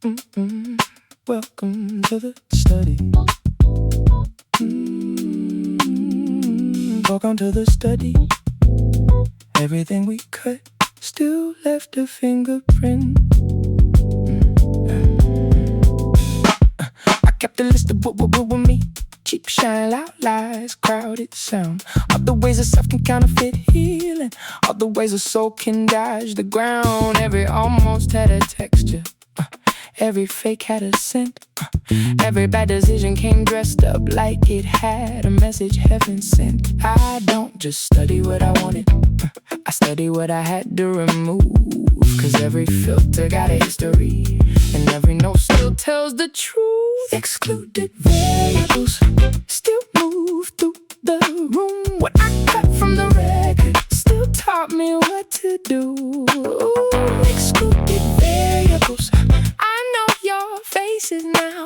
Welcome to the study. Welcome to the study. Everything we cut still left a fingerprint. I kept a list of what with me. Cheap shine, loud lies, crowded sound. All the ways a self can counterfeit healing. All the ways a soul can dodge the ground. Every almost had a texture. Every fake had a scent. Every bad decision came dressed up like it had a message heaven sent. I don't just study what I wanted, I study what I had to remove. Cause every filter got a history, and every note still tells the truth. Excluded variables still move through the room. What I cut from the record still taught me what to do. Excluded variables, your faces now.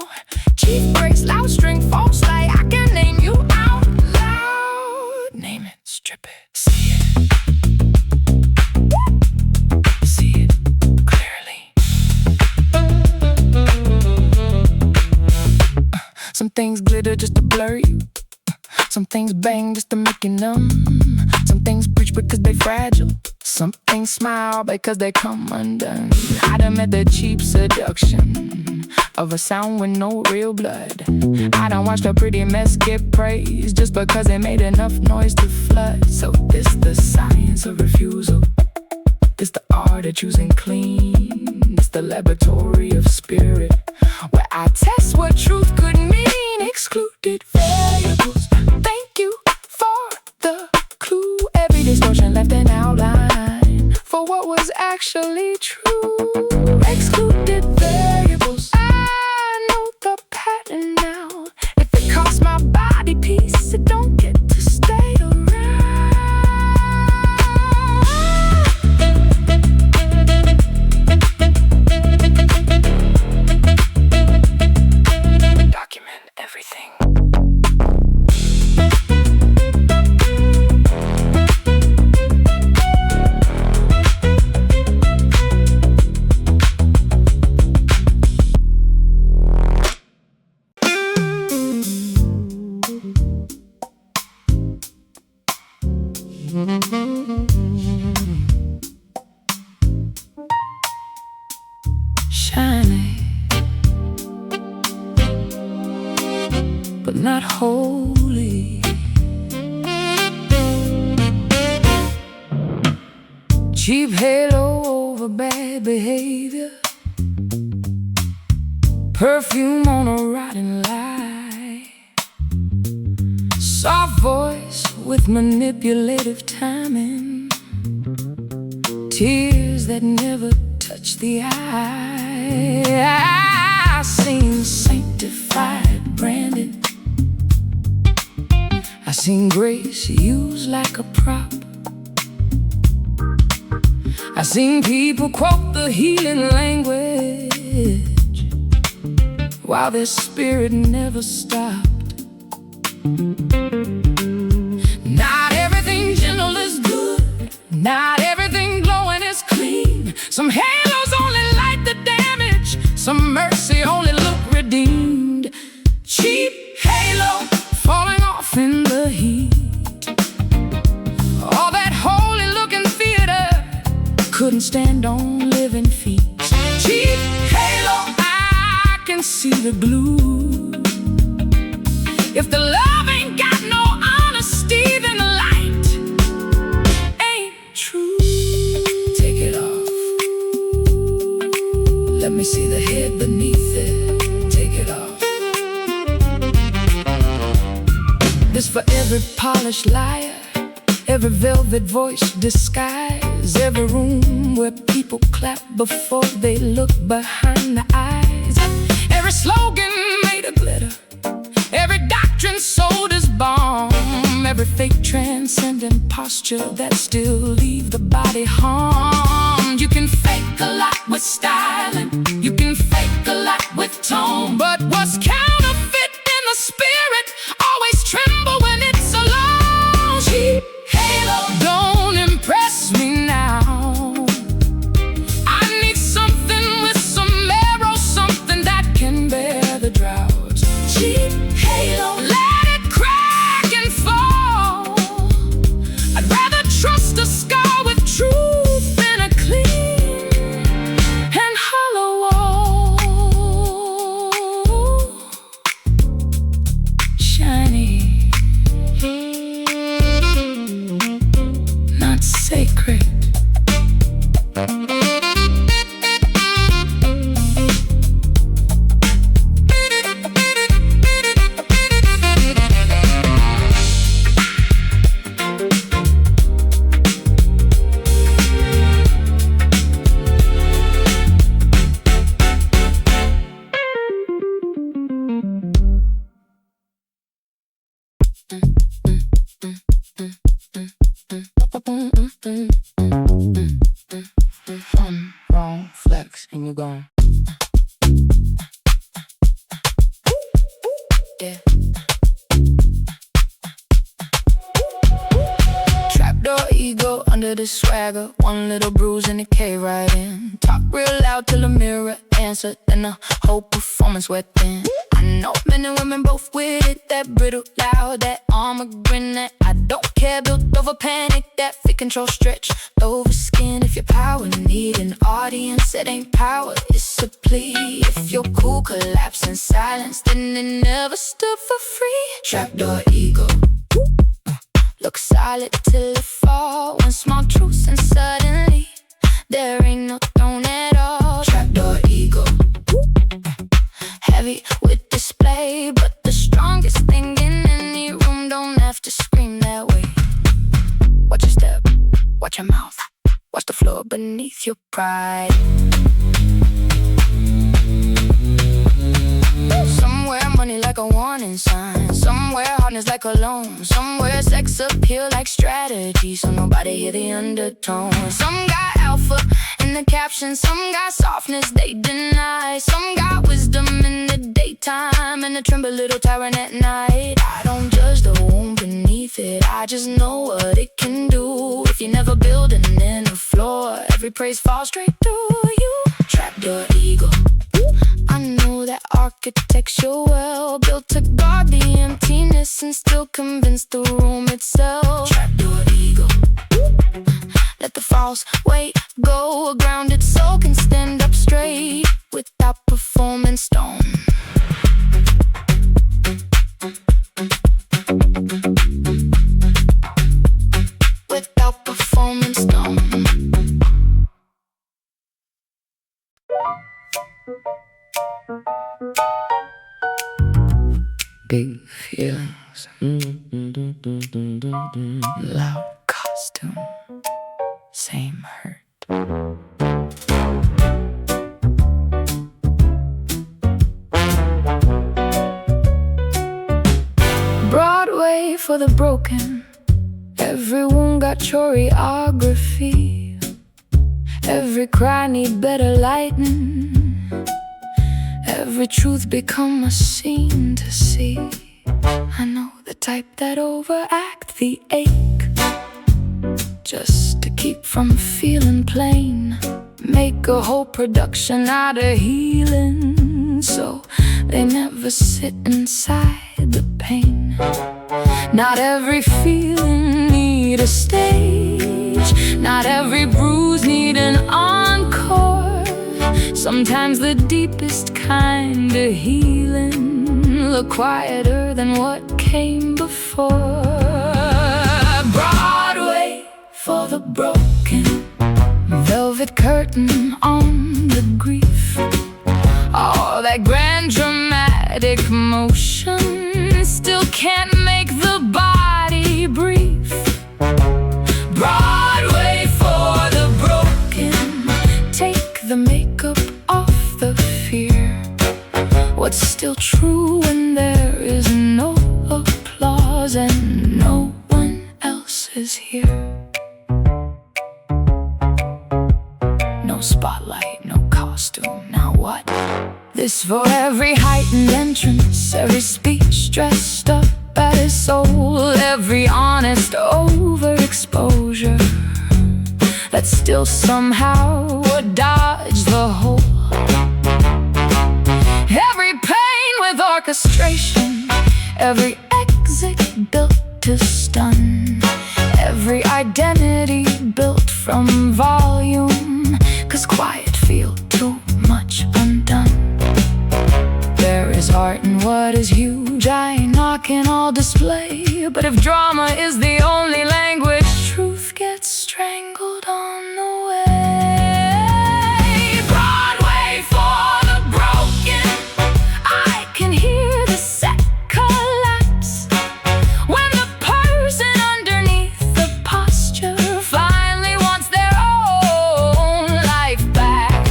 Chief breaks, loud string, false light. I can name you out loud. Name it, strip it, see it. See it clearly. Some things glitter just to blur you. Some things bang just to make you numb. Some things preach because they fragile. Some things smile because they come undone. I done met the cheap seduction of a sound with no real blood. I done watched a pretty mess get praised just because it made enough noise to flood. So this the science of refusal. This the art of choosing clean. This the laboratory of spirit, where I test what truth could mean. Excluded variables, thank you for the clue. Every distortion left an outline for what was actually true. Excluded variables, I know the pattern now. If it costs my body peace, it don't get to stay around. Document everything. Shiny, but not holy. Cheap halo over bad behavior. Perfume on a rotten lie. Soft voice with manipulative timing. Tears that never touch the eye. I seen sanctified branded. I seen grace used like a prop. I seen people quote the healing language while their spirit never stopped. Not everything gentle is good. Not everything glowing is clean. Some halos only light the damage. Some mercy only look redeemed. Cheap halo falling off in the heat. All that holy looking theater couldn't stand on living feet. Cheap halo, I can see the glue. If the love ain't got no honesty, then the light ain't true. Take it off. Let me see the head beneath it. Take it off. This for every polished liar, every velvet voice disguise, every room where people clap before they look behind the eyes. Every slogan made of glitter, every doctrine sold as balm, every fake transcendent posture that still leave the body harmed. You can fake a lot with styling, you can fake a lot with tone, but what's counterfeit in the spirit always tremble when it's alone. Cheap halo don't impress me now. I need something with some marrow, some mix and you gone. Yeah. Trapdoor ego under the swagger, one little bruise and it cave right in. Talk real loud till the mirror answer, then the whole performance wet thin. I know men and women both with it, that brittle loud, that armor grin, that I don't care, built over panic, that fit control stretch over skin. If your power need an audience, it ain't power, it's a plea. If your cool collapse in silence, then it never stood for free. Trapdoor ego, look solid till it fall. One small truce and suddenly there ain't no throne at all. Trapdoor ego, heavy with display, but the strongest thing in any room don't have to scream that way. Watch your step, watch your mouth, watch the floor beneath your pride. Somewhere money like a warning sign, somewhere hardness like a loan, somewhere sex appeal like strategy, so nobody hear the undertone. Some got alpha in the caption, some got softness they deny, some got wisdom in the daytime and a tremble little tyrant at night. I don't judge the womb beneath it, I just know what it can do. If you never building in the floor, every praise falls straight through you. Trapdoor ego, I know that architecture well, built to guard the emptiness and still convince the room itself. Trapdoor ego, let the false weight go, a grounded soul can stand up straight without performance stone. Without performance stone. Big feelings, loud costume, same hurt. Broadway for the broken, every wound got choreography, every cry need better lighting, every truth become a scene to see. I know the type that overact the ache just to keep from feeling plain, make a whole production out of healing, so they never sit inside the pain. Not every feeling need a stage, not every bruise need an encore. Sometimes the deepest kind of healing look quieter than what came before. Broadway for the broken, velvet curtain on the grief. All that grand dramatic motion still can't make the body brief. Broadway for the broken, take the makeup off the fear. What's still true when there is no applause and no one else is here? No spotlight, no costume, now what? This for every heightened entrance, every speech dressed up at his soul, every honest overexposure that still somehow would dodge the whole. Every pain with orchestration, every exit built to stun, every identity built from volume, 'cause quiet feel too much undone. There is art in what is huge, I ain't knocking all display, but if drama is the only language, truth gets strangled on the way. Broadway for the broken, I can hear the set collapse when the person underneath the posture finally wants their own life back.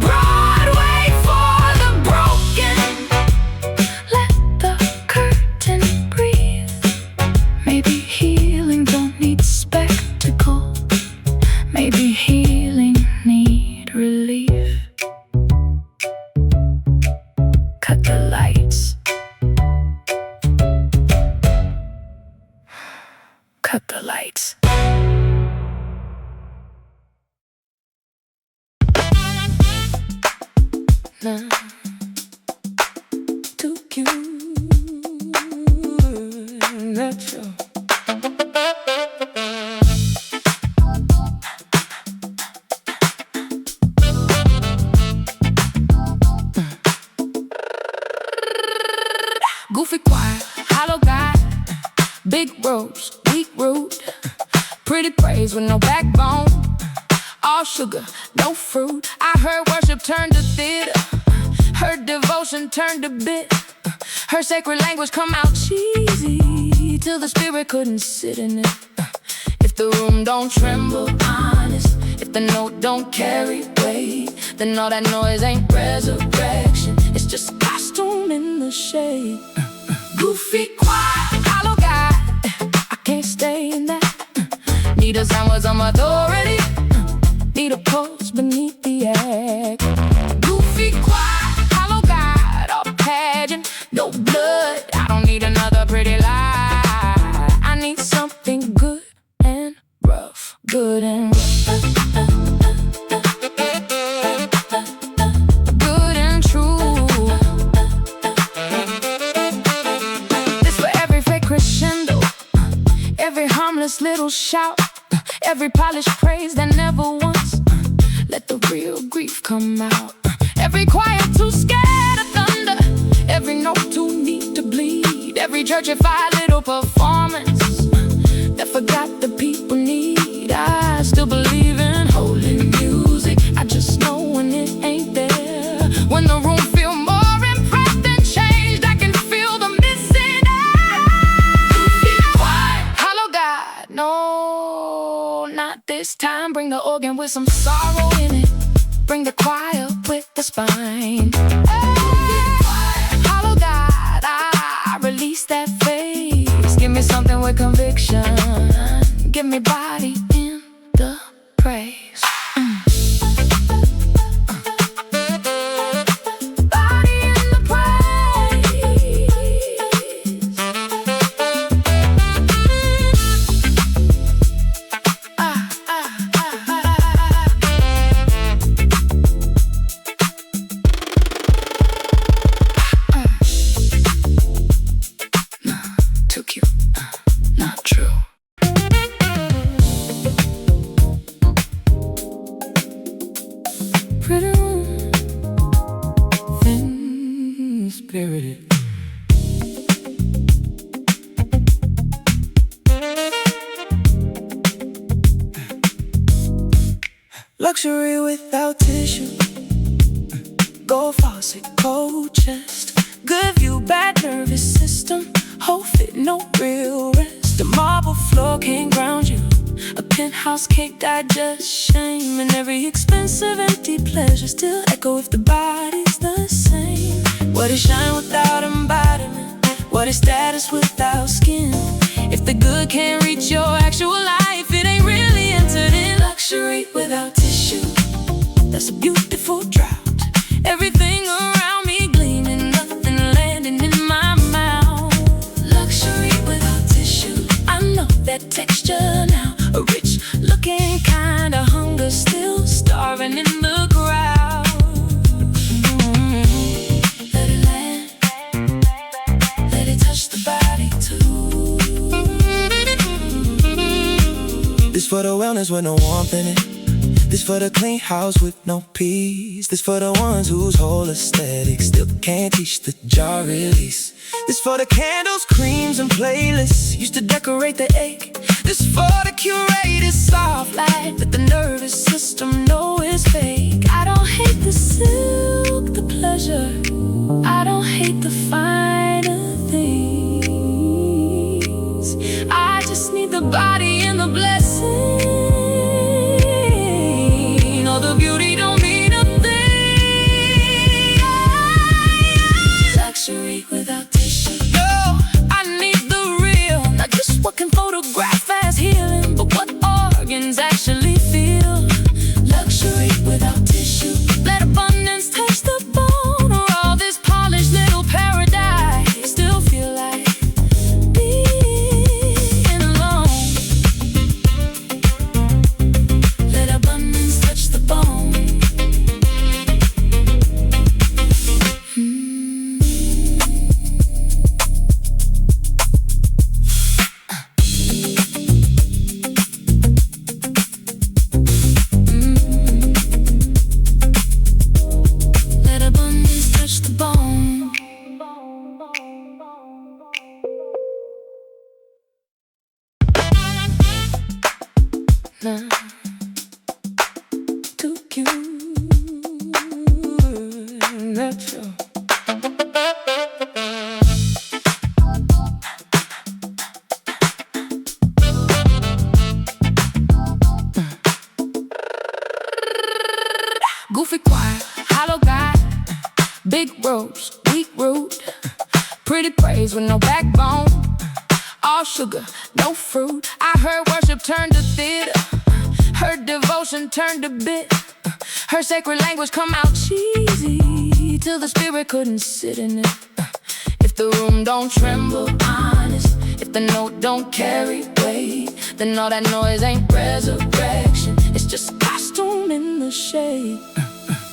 Broadway for the broken, let the curtain breathe. Maybe healing don't need spectacle, relief. Cut the lights. Cut the lights. Nah, too cute. That's you. Goofy quiet, hollow guy, big rose, weak root, pretty praise with no backbone, all sugar, no fruit. I heard worship turned to theater, heard devotion turned to bit, her sacred language come out cheesy till the spirit couldn't sit in it. If the room don't tremble, honest, if the note don't carry weight, then all that noise ain't resurrection, it's just costume in the shade. Goofy, quiet, hollow guy, I can't stay in that. Need a sound with some authority, need a pulse beneath the act. Goofy, quiet, hollow guy, all pageant, no blood. I don't need another pretty lie. I need something good and rough, good and rough. Little shout, every polished praise that never once let the real grief come out. Every choir too scared of thunder, every note too neat to bleed, every churchified little performance that forgot the people need. I still believe in holy music, I just know when it ain't there. When the room feel more impressed than changed, I can feel the missing air. Quiet, hollow God, no, not this time. Bring the organ with some sorrow in it, bring the choir with the spine. Hollow God, I release that face. Give me something with conviction, give me body in the praise. Luxury without tissue, gold faucet, cold chest, good view, bad nervous system, whole fit, no real rest. The marble floor can't ground you, a penthouse can't digest shame, and every expensive empty pleasure still echo if the body's the same. What is shine without embodiment? What is status without skin? If the good can't reach your actual life, it ain't really entered in. Luxury without tissue, that's a beautiful drought. Everything around me gleaming, nothing landing in my mouth. Luxury without tissue, I know that texture now. A rich looking kind of hunger, still starving in the crowd. Let it land, let it touch the body too. This for the wellness with no warmth in it. This for the clean house with no peace. This for the ones whose whole aesthetic still can't teach the jar release. This for the candles, creams, and playlists used to decorate the ache. This for the curated soft light that the nervous system know is fake. I don't hate the silk, the pleasure, I don't hate the finer things. I just need the body and the blessing. All the beauty don't mean a thing. Luxury without tissue. No, I need the real, not just what can photograph as healing, but what organs actually feel. Luxury without Goofy choir, hollow guy, big ropes, weak root, pretty praise with no backbone, all sugar, no fruit. I heard worship turned to theater, heard devotion turned to bit, heard sacred language come out cheesy till the spirit couldn't sit in it. If the room don't tremble, honest, if the note don't carry weight, then all that noise ain't resurrection, it's just costume in the shade.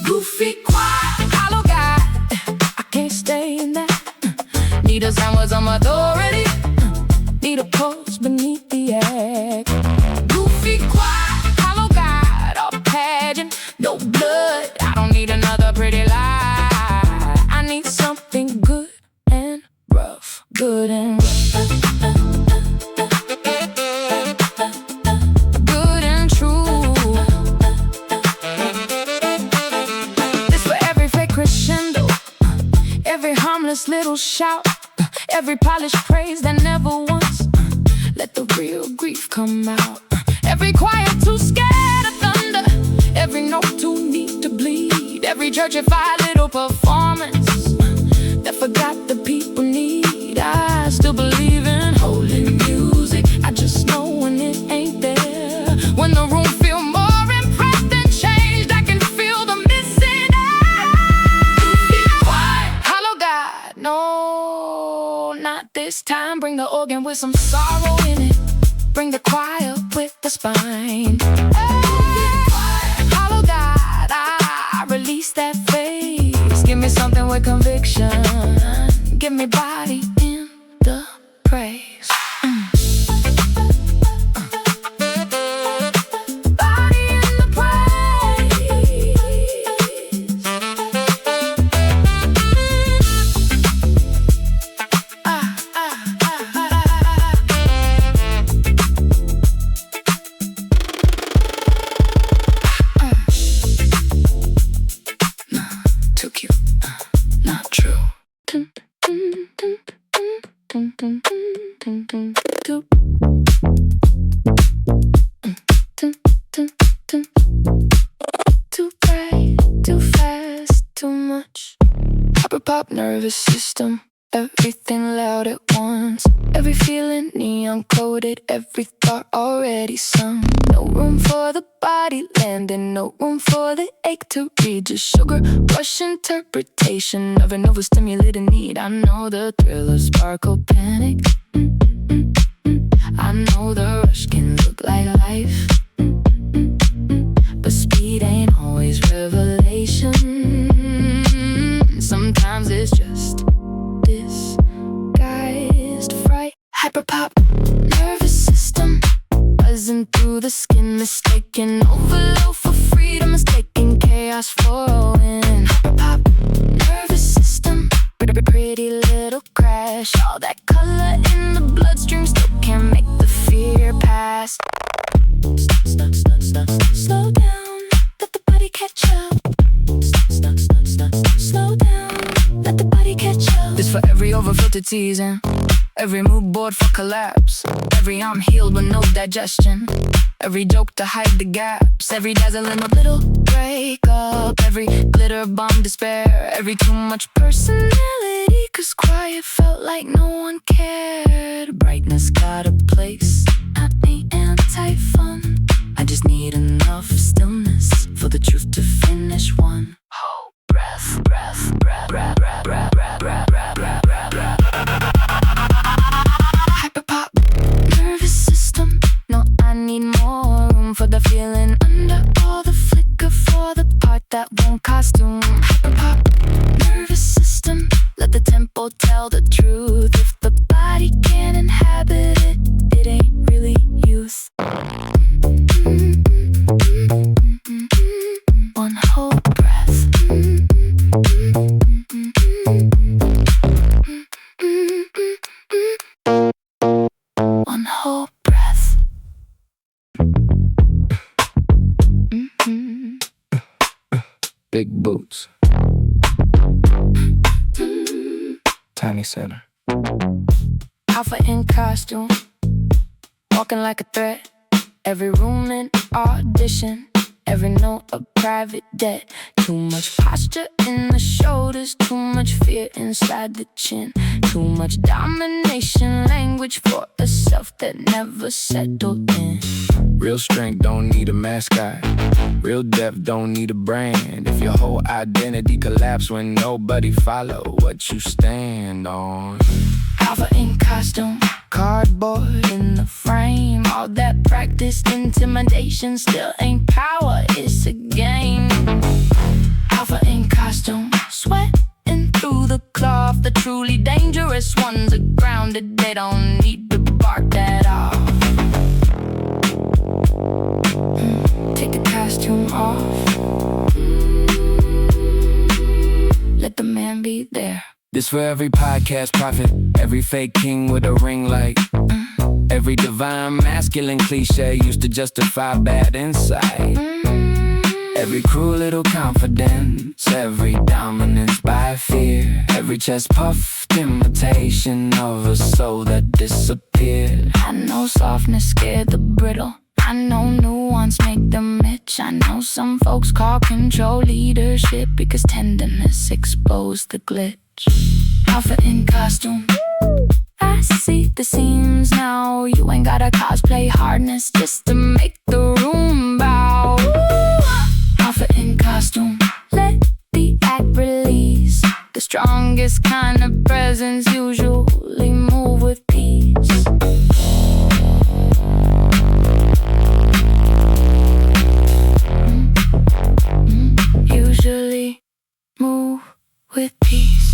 Goofy choir, hollow guy, I can't stay in that. Need a sound with some authority, need a pulse beneath the act. Goofy choir, hollow guy, all pageant, no blood. I don't need another pretty lie, I need something good and rough, good and rough. Little shout, every polished praise that never once let the real grief come out. Every choir too scared of thunder, every note too neat to bleed, every churchified little performance that forgot the people need. I still believe in holy music, I just know when it ain't there, when the room feel more impressed than changed, I can feel the missing hollow guy. No, not this time. Bring the organ with some sorrow in it, bring the choir with the spine. Hollow God, I release that face. Give me something with conviction, give me body in the praise. Too bright, too fast, too much. Hyperpop nervous system, everything loud at once. Every feeling neon coded, every thought already sung. No room for the body landing, no room for the ache to read. Just sugar rush interpretation of an overstimulated need. I know the thrill of sparkle panic, I know the rush can look like life, but speed ain't always revelation. Sometimes it's just disguised fright. Hyperpop nervous system, buzzing through the skin, mistaken overload for freedom, mistaking chaos for a win. Hyperpop nervous system, pretty little crash. All that color in the bloodstream still can't make the fear pass. Slow down, let the body catch up. Slow down, let the body catch up. This for every overfiltered season, every mood board for collapse, every arm healed with no digestion, every joke to hide the gaps, every dazzling a little breakup, every glitter bomb despair, every too much personality, cause quiet felt like no one cared. Brightness got a place, I ain't anti-fun, I just need enough stillness for the truth to finish one whole breath, breath, breath, breath, breath, breath, breath, breath, breath, breath, breath, breath. Hyperpop nervous system, no, I need more room for the feeling under all the flicker for the part that won't costume. Hyperpop nervous system, let the tempo tell the truth. If the body can't inhabit it, it ain't really youth. One whole breath. One whole breath. Big boots, tiny center. Alpha in costume, walking like a threat. Every room in audition, every note a private debt. Too much posture in the shoulders, too much fear inside the chin. Too much domination language for a self that never settled in. Real strength don't need a mascot. Real depth don't need a brand. If your whole identity collapse when nobody follow what you stand on. Alpha in costume, Cardboard in the frame. All that practiced intimidation still ain't power, it's a game. Alpha in costume, sweating through the cloth. The truly dangerous ones are grounded, they don't need to bark that off. Take the costume off. Let the man be there. This for every podcast prophet, every fake king with a ring light. Every divine masculine cliche used to justify bad insight. Every cruel little confidence, every dominance by fear. Every chest puffed imitation of a soul that disappeared. I know softness scared the brittle, I know nuance make them itch. I know some folks call control leadership because tenderness exposed the glitch. Alpha in costume, I see the seams now. You ain't gotta cosplay hardness just to make the room bow. Alpha in costume, let the act release. The strongest kind of presence usually move with peace. Usually move with peace.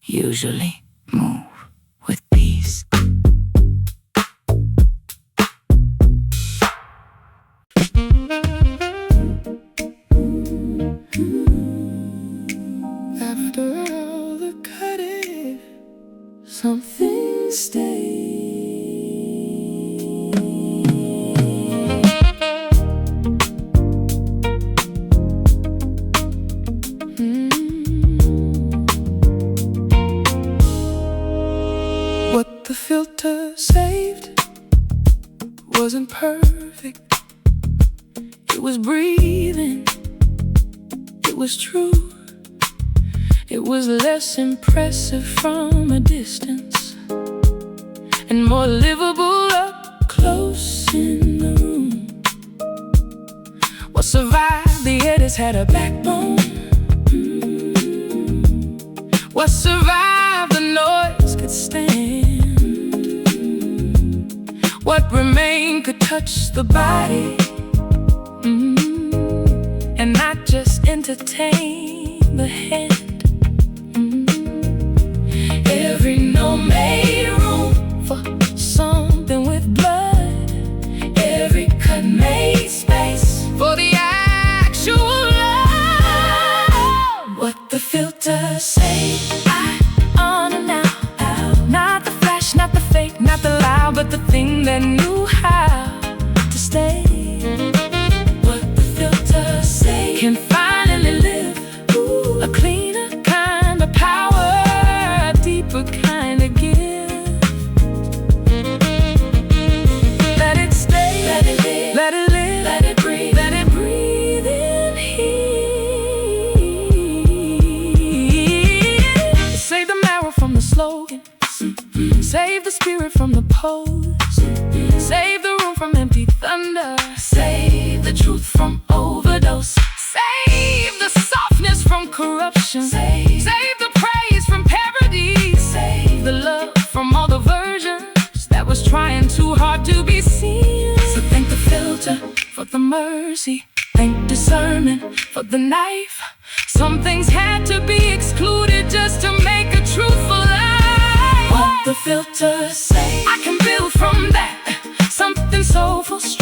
Usually move with peace. After all the cutting, some things stay. What the filter saved wasn't perfect. It was breathing, it was true. It was less impressive from a distance and more livable up close in the room. What survived the edits had a backbone. What survived the noise could stand. What remained could touch the body and not just entertain the head. Every note made room for something with blood. Every cut made space for the actual love. What the filters say, I honor now. Not the flash, not the fake, not the loud, but the thing that knew how to stay. What the filters say can finally live. A cleaner kind of power, a deeper kind of gift. Let it stay, let it live, let it live, let it breathe in here. Save the marrow from the slogan, save the spirit from the pose, save the room from empty thunder, save the truth from overdose, save the softness from corruption, save the praise from parody, save the love from all the versions that was trying too hard to be seen. So thank the filter for the mercy, thank discernment for the knife. Some things had to be excluded just to make a truthful life. What the filters say, I can build from that, something soulful, strong.